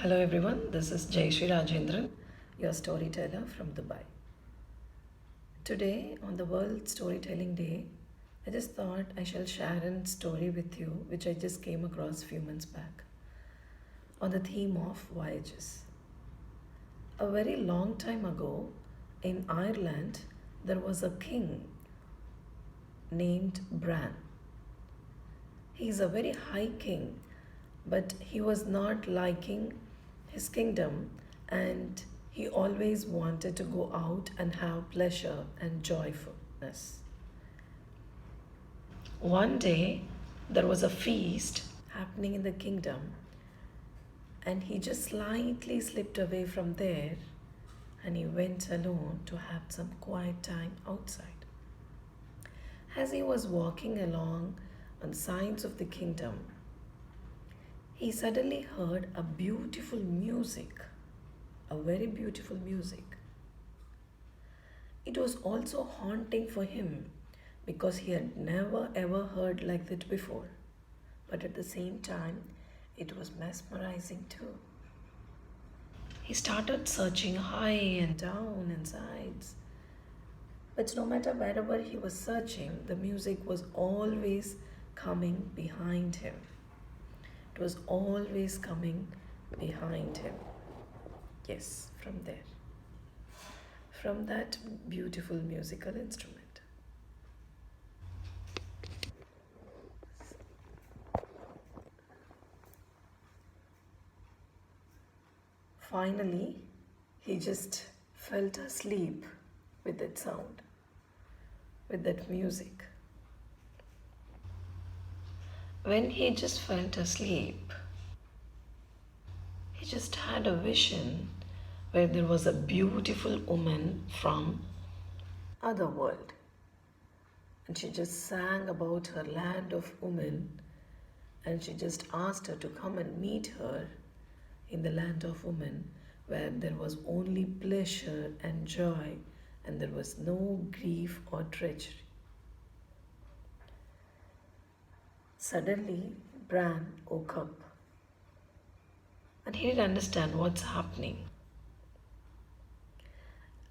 Hello everyone, this is Jai Shri Rajendran, your storyteller from Dubai. Today, on the World Storytelling Day, I just thought I shall share a story with you which I just came across a few months back on the theme of voyages. A very long time ago, in Ireland, there was a king named Bran. He is a very high king, but he was not liking his kingdom and he always wanted to go out and have pleasure and joyfulness. One day, there was a feast happening in the kingdom, and he just slightly slipped away from there and he went alone to have some quiet time outside. As he was walking along on sides of the kingdom, he suddenly heard a beautiful music, a very beautiful music. It was also haunting for him because he had never ever heard like that before. But at the same time, it was mesmerizing too. He started searching high and down and sides. But no matter wherever he was searching, the music was always coming behind him. It was always coming behind him. Yes, from there. From that beautiful musical instrument. Finally, he just felt asleep with that sound, with that music. When he just felt asleep, he just had a vision where there was a beautiful woman from other world, and she just sang about her land of women, and she just asked her to come and meet her in the land of women where there was only pleasure and joy and there was no grief or treachery. Suddenly, Bran woke up and he didn't understand what's happening.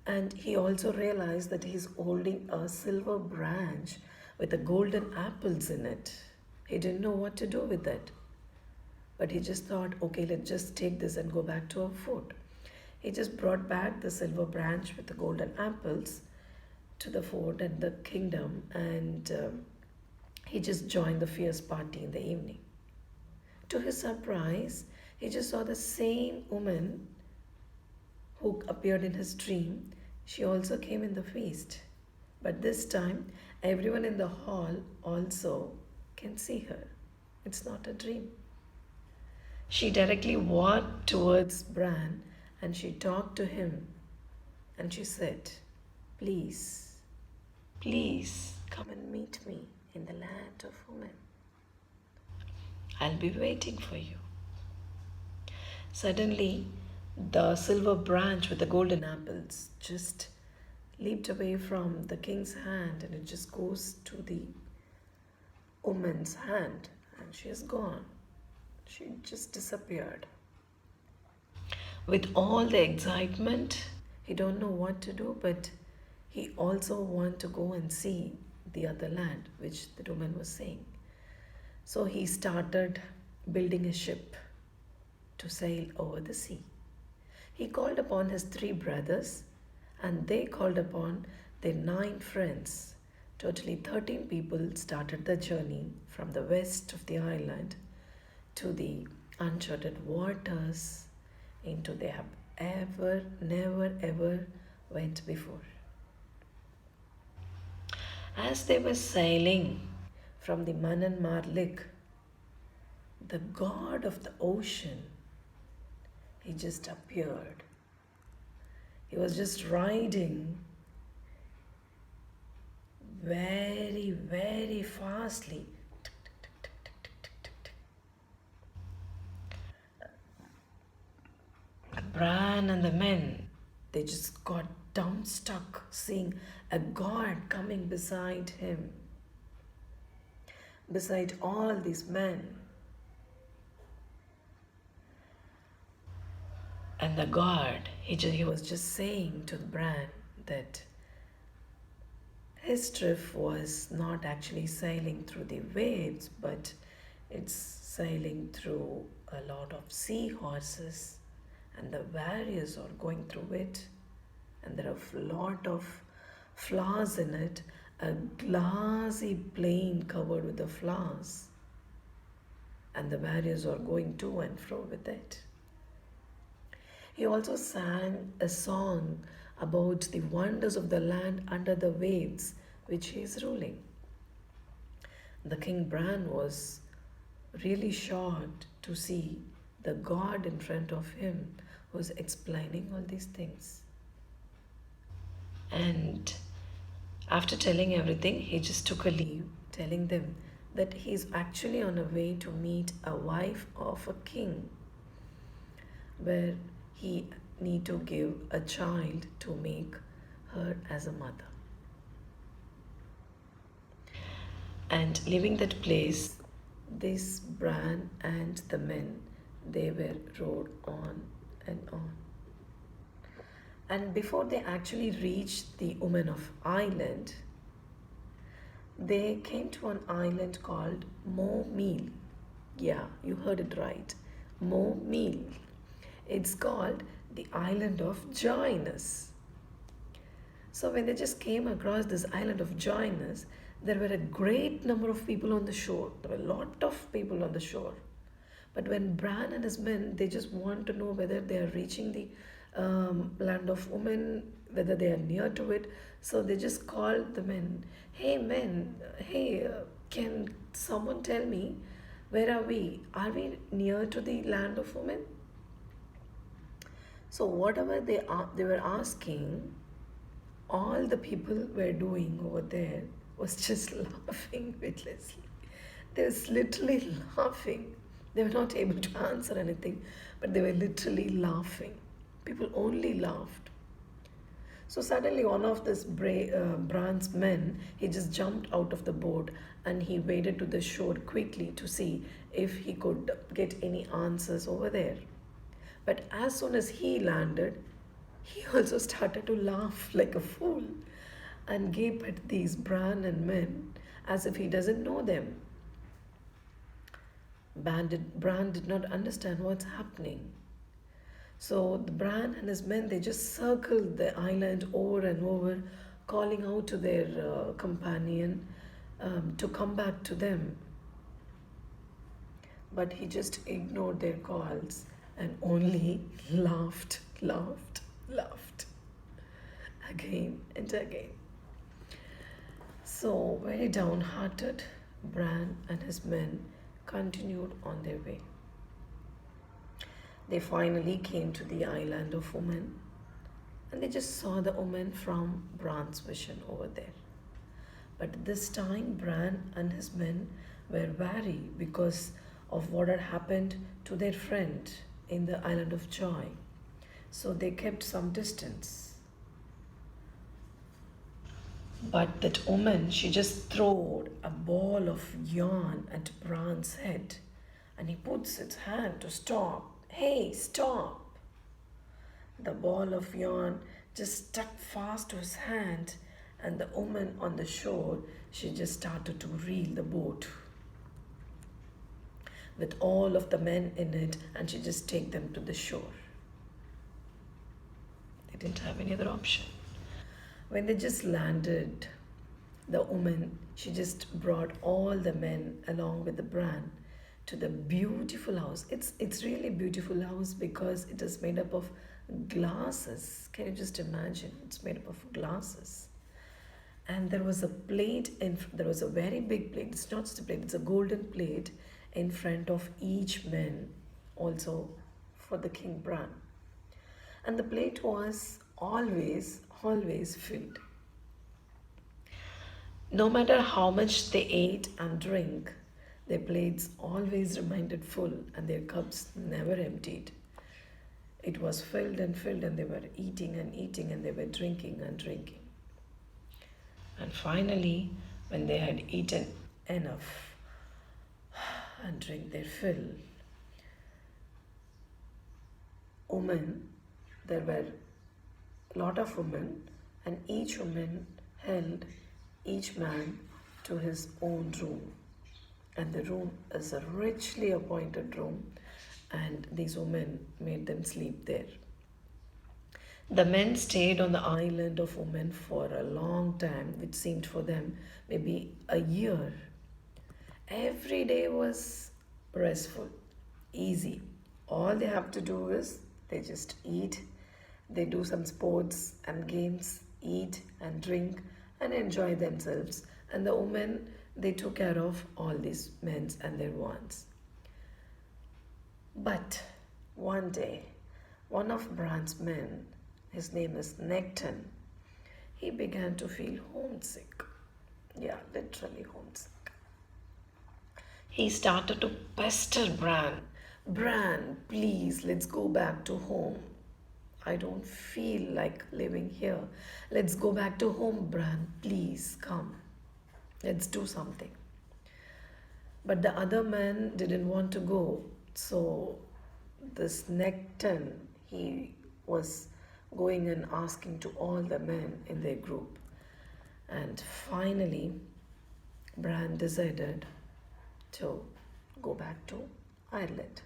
And he also realized that he's holding a silver branch with the golden apples in it. He didn't know what to do with it. But he just thought, okay, let's just take this and go back to our fort. He just brought back the silver branch with the golden apples to the fort and the kingdom, and he just joined the fierce party in the evening. To his surprise, he just saw the same woman who appeared in his dream. She also came in the feast. But this time, everyone in the hall also can see her. It's not a dream. She directly walked towards Bran and she talked to him and she said, please, please come and meet me in the land of women. I'll be waiting for you. Suddenly, the silver branch with the golden apples just leaped away from the king's hand and it just goes to the woman's hand and she is gone. She just disappeared. With all the excitement, he don't know what to do, but he also want to go and see the other land, which the woman was saying. So he started building a ship to sail over the sea. He called upon his 3 brothers and they called upon their 9 friends. Totally 13 people started the journey from the west of the island to the uncharted waters into they have never ever went before. As they were sailing from the Manan Marlik, the god of the ocean, he just appeared. He was just riding very fastly. Bran and the men, they just got dumbstruck seeing a god coming beside him, beside all these men. And the god, he was just saying to Bran that his ship was not actually sailing through the waves, but it's sailing through a lot of seahorses, and the warriors are going through it, and there are a lot of flowers in it, a glassy plain covered with the flowers, and the warriors are going to and fro with it. He also sang a song about the wonders of the land under the waves which he is ruling. The King Bran was really shocked to see the god in front of him who was explaining all these things. And after telling everything, he just took a leave, telling them that he's actually on a way to meet a wife of a king, where he need to give a child to make her as a mother. And leaving that place, this Bran and the men, they were rode on and on. And before they actually reached the woman of island, they came to an island called Mo Meal. Yeah, you heard it right. Mo Meal. It's called the island of joyness. So when they just came across this island of joyness, there were a great number of people on the shore. There were a lot of people on the shore. But when Bran and his men, they just want to know whether they are reaching the land of women, whether they are near to it. So they just called the men, hey men, hey, can someone tell me where are we? Are we near to the land of women? So whatever they were asking, all the people were doing over there was just laughing witlessly. They was literally laughing. They were not able to answer anything, but they were literally laughing. People only laughed. So suddenly one of this Bran's men, he just jumped out of the boat and he waded to the shore quickly to see if he could get any answers over there. But as soon as he landed, he also started to laugh like a fool and gape at these Bran and men as if he doesn't know them. Bran did not understand what's happening. So the Bran and his men, they just circled the island over and over, calling out to their companion to come back to them. But he just ignored their calls and only laughed, laughed, laughed again and again. So, very downhearted, Bran and his men continued on their way. They finally came to the island of women and they just saw the woman from Bran's vision over there. But this time, Bran and his men were wary because of what had happened to their friend in the island of joy. So they kept some distance. But that woman, she just throwed a ball of yarn at Bran's head and he puts its hand to stop. Hey, stop! The ball of yarn just stuck fast to his hand, and the woman on the shore, she just started to reel the boat with all of the men in it, and she just take them to the shore. They didn't have any other option. When they just landed, the woman, she just brought all the men along with the Bran to the beautiful house. It's really beautiful house because it is made up of glasses. Can you just imagine? It's made up of glasses. And there was a plate, there was a very big plate. It's not just a plate, it's a golden plate in front of each man, also for the King Bran. And the plate was always filled. No matter how much they ate and drank, their plates always remained full and their cups never emptied. It was filled and filled, and they were eating and eating, and they were drinking and drinking. And finally, when they had eaten enough and drink their fill, woman, there were a lot of women, and each woman held each man to his own room. And the room is a richly appointed room, and these women made them sleep there. The men stayed on the island of women for a long time, which seemed for them maybe a year. Every day was restful, easy. All they have to do is they just eat, they do some sports and games, eat and drink and enjoy themselves. And the women, they took care of all these men and their wants. But one day, one of Bran's men, his name is Necton, he began to feel homesick. Yeah, literally homesick. He started to pester Bran. Bran, please, let's go back to home. I don't feel like living here. Let's go back to home, Bran. Please come. Let's do something. But the other man didn't want to go. So this Necton, he was going and asking to all the men in their group. And finally, Bran decided to go back to Ireland.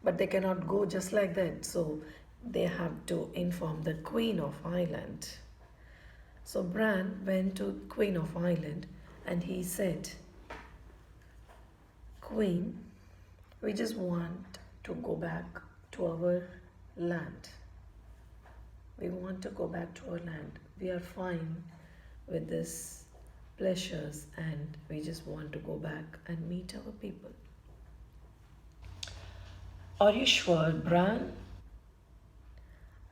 But they cannot go just like that, so they have to inform the Queen of Ireland. So Bran went to Queen of Ireland and he said, Queen, we just want to go back to our land. We want to go back to our land. We are fine with this pleasures and we just want to go back and meet our people. Are you sure, Bran?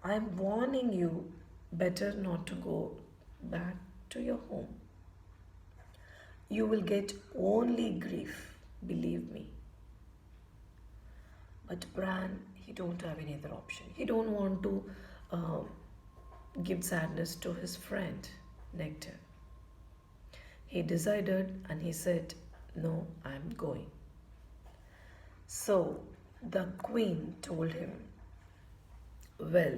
I'm warning you, better not to go back to your home. You will get only grief, believe me. But Bran, he don't have any other option. He don't want to give sadness to his friend, Nectar. He decided and he said, no, I'm going. So the queen told him, well,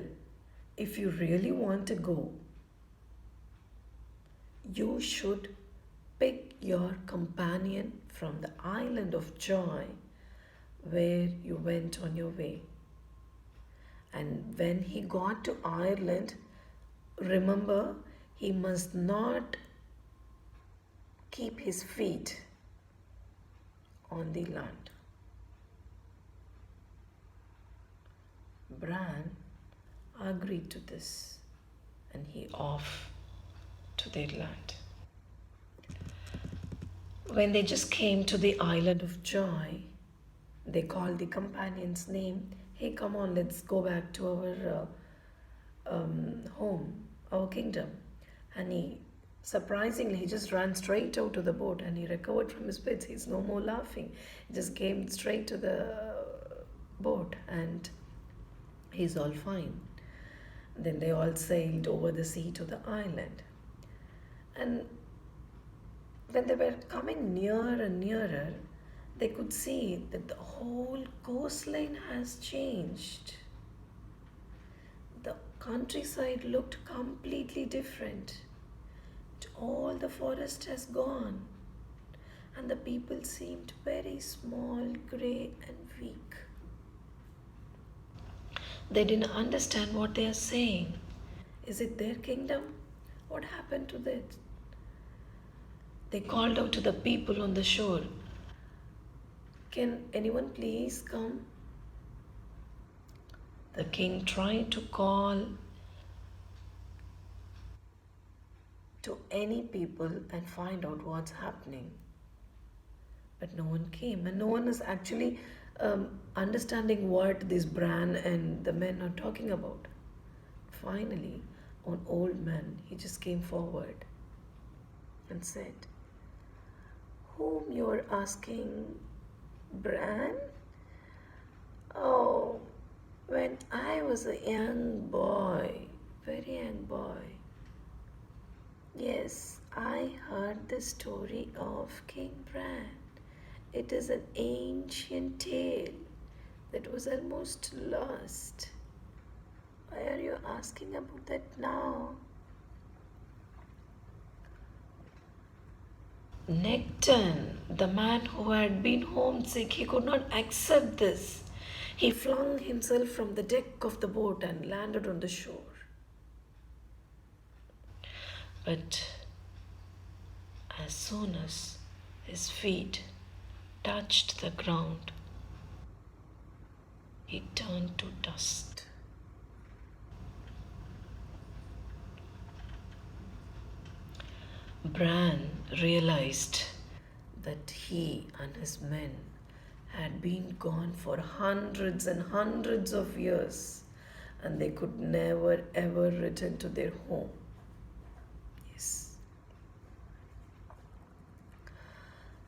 if you really want to go, you should pick your companion from the island of joy where you went on your way. And when he got to Ireland, remember, he must not keep his feet on the land. Bran agreed to this and he off to their land. When they just came to the island of joy, they called the companion's name. Hey, come on, let's go back to our home, our kingdom. And he, surprisingly, he just ran straight out to the boat and he recovered from his fits. He's no more laughing. He just came straight to the boat and he's all fine. Then they all sailed over the sea to the island. And when they were coming nearer and nearer, they could see that the whole coastline has changed. The countryside looked completely different. All the forest has gone, and the people seemed very small, grey, and weak. They didn't understand what they are saying. Is it their kingdom? What happened to that? They called out to the people on the shore. Can anyone please come? The king tried to call to any people and find out what's happening. But no one came, and no one is actually understanding what this Bran and the men are talking about. Finally, an old man, he just came forward and said, whom you are asking, Bran? Oh, when I was a young boy, very young boy, yes, I heard the story of King Bran. It is an ancient tale that was almost lost. Why are you asking about that now? Necton, the man who had been homesick, he could not accept this. He flung himself from the deck of the boat and landed on the shore. But as soon as his feet touched the ground, he turned to dust. Bran realized that he and his men had been gone for hundreds and hundreds of years and they could never ever return to their home. Yes.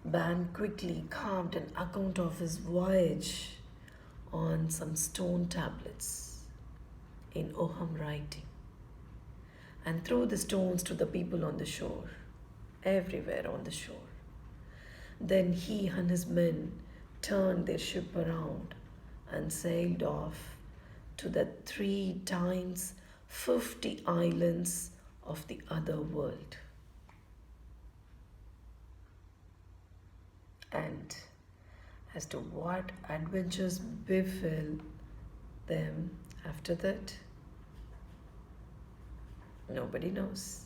Bran quickly carved an account of his voyage on some stone tablets in Oham writing and threw the stones to the people on the shore, everywhere on the shore. Then he and his men turned their ship around and sailed off to the 3 times 50 islands of the other world. And as to what adventures befell them after that, nobody knows.